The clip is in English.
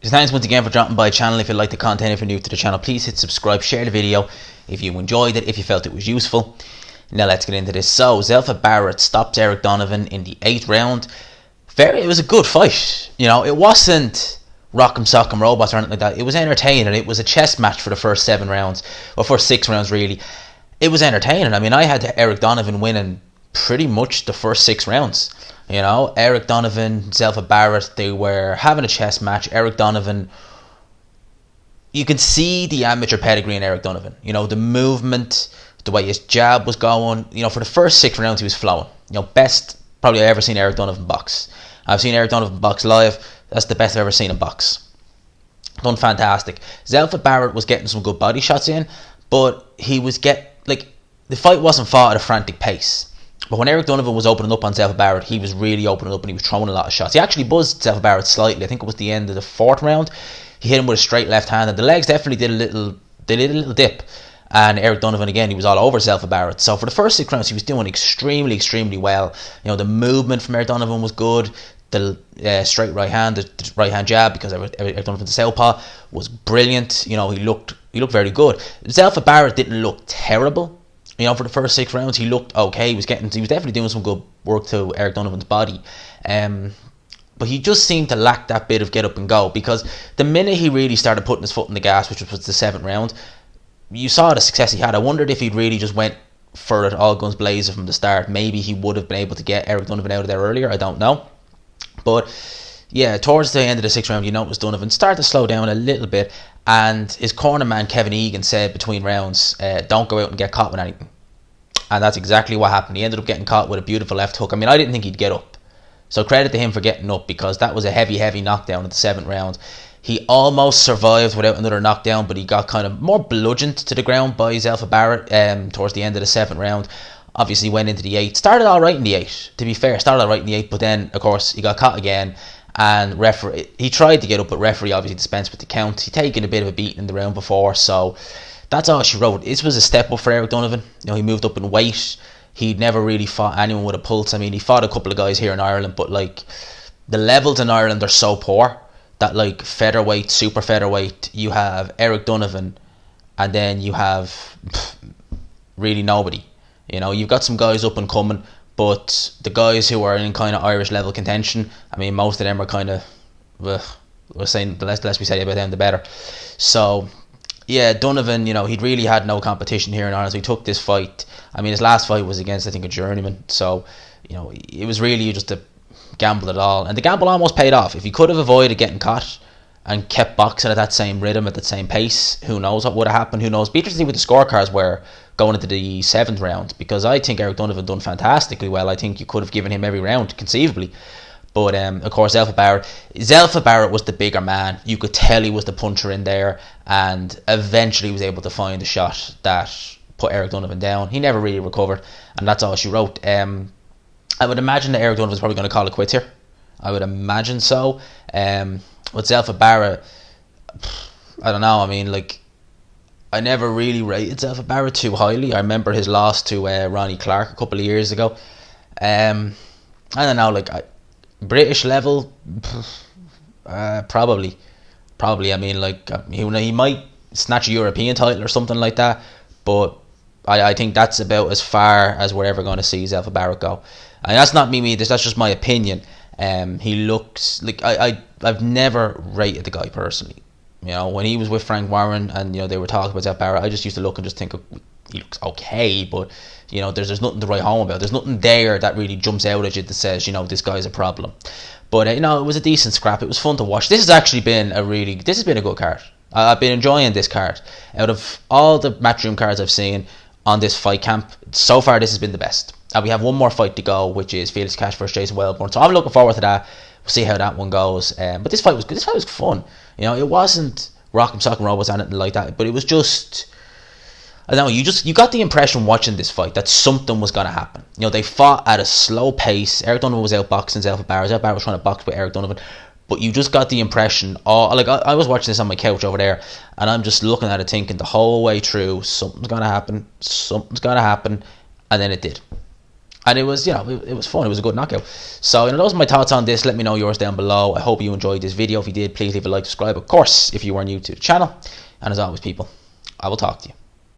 Thanks once again for dropping by the channel. If you like the content, if you're new to the channel, please hit subscribe, share the video if you enjoyed it, if you felt it was useful. Now let's get into this. So Zelfa Barrett stopped Eric Donovan in the 8th round. It was a good fight. It wasn't rock'em sock'em robots or anything like that. It was entertaining. It was a chess match for the first 7 rounds, or first 6 rounds really. It was entertaining. I mean, I had Eric Donovan winning pretty much the first 6 rounds. Eric Donovan, Zelfa Barrett, they were having a chess match. Eric Donovan, you can see the amateur pedigree in Eric Donovan. The movement, the way his jab was going. For the first 6 rounds, he was flowing. Best probably I've ever seen Eric Donovan box. I've seen Eric Donovan box live. That's the best I've ever seen him box. Done fantastic. Zelfa Barrett was getting some good body shots in, but he was the fight wasn't fought at a frantic pace. But when Eric Donovan was opening up on Zelfa Barrett, he was really opening up and he was throwing a lot of shots. He actually buzzed Zelfa Barrett slightly. I think it was the end of the 4th round. He hit him with a straight left hand, and the legs definitely did a little dip. And Eric Donovan, again, he was all over Zelfa Barrett. So for the first 6 rounds, he was doing extremely, extremely well. The movement from Eric Donovan was good. The straight right hand, the right hand jab, because Eric Donovan's a southpaw, was brilliant. He looked very good. Zelfa Barrett didn't look terrible. For the first 6 rounds, he looked okay. He was definitely doing some good work to Eric Donovan's body. But he just seemed to lack that bit of get up and go, because the minute he really started putting his foot in the gas, which was the 7th round, you saw the success he had. I wondered if he'd really just went for it all guns blazing from the start. Maybe he would have been able to get Eric Donovan out of there earlier. I don't know. But yeah, towards the end of the 6th round, you noticed Donovan started to slow down a little bit, and his corner man Kevin Egan said between rounds, don't go out and get caught with anything. And that's exactly what happened. He ended up getting caught with a beautiful left hook. I mean, I didn't think he'd get up, so credit to him for getting up, because that was a heavy knockdown at the 7th round. He almost survived without another knockdown, but he got kind of more bludgeoned to the ground by Zelfa Barrett towards the end of the 7th round. Obviously went into the 8th. Started all right in the 8th, to be fair. Started all right in the 8th, but then, of course, he got caught again. And he tried to get up, but referee obviously dispensed with the count. He'd taken a bit of a beating in the round before, so that's all she wrote. This was a step up for Eric Donovan. He moved up in weight. He'd never really fought anyone with a pulse. I mean, he fought a couple of guys here in Ireland, but the levels in Ireland are so poor that featherweight, super featherweight, you have Eric Donovan, and then you have really nobody. You've got some guys up and coming, but the guys who are in kind of Irish level contention, I mean, most of them are kind of, we're saying the less we say about them, the better. So yeah, Donovan, he'd really had no competition here in Ireland, so he took this fight. I mean, his last fight was against, I think, a journeyman, so it was really just a gamble at all, and the gamble almost paid off. If he could have avoided getting caught and kept boxing at that same rhythm, at that same pace, who knows what would have happened. Who knows? Be interesting what the scorecards were going into the 7th round, because I think Eric Donovan done fantastically well. I think you could have given him every round conceivably, but of course Zelfa Barrett was the bigger man. You could tell he was the puncher in there, and eventually was able to find a shot that put Eric Donovan down. He never really recovered, and that's all she wrote. I would imagine that Eric Donovan's probably going to call it quits here. I would imagine so. With Zelfa Barrett, I don't know. I mean, I never really rated Zelfa Barrett too highly. I remember his loss to Ronnie Clark a couple of years ago. I don't know, British level, probably. I mean, he might snatch a European title or something like that, but I think that's about as far as we're ever going to see Zelfa Barrett go. And that's not me, that's just my opinion. He looks I've never rated the guy personally. When he was with Frank Warren and they were talking about Zelfa Barrett, I just used to look and just think, he looks okay, but there's nothing to write home about. There's nothing there that really jumps out at you that says this guy's a problem. But it was a decent scrap. It was fun to watch. This has actually been a good card. I've been enjoying this card. Out of all the Matchroom cards I've seen on this fight camp, so far this has been the best. We have one more fight to go, which is Felix Cash versus Jason Wellborn. So I'm looking forward to that. We'll see how that one goes. But this fight was good. This fight was fun. It wasn't rock'em sock'em robots or anything like that. But it was just, I don't know. You got the impression watching this fight that something was going to happen. They fought at a slow pace. Eric Donovan was outboxing Zelfa Barrett. Zelfa Barrett was trying to box with Eric Donovan. But you just got the impression, I was watching this on my couch over there, and I'm just looking at it thinking the whole way through, something's going to happen, and then it did. And it was, it was fun. It was a good knockout. So, those are my thoughts on this. Let me know yours down below. I hope you enjoyed this video. If you did, please leave a like, subscribe, of course, if you are new to the channel. And as always, people, I will talk to you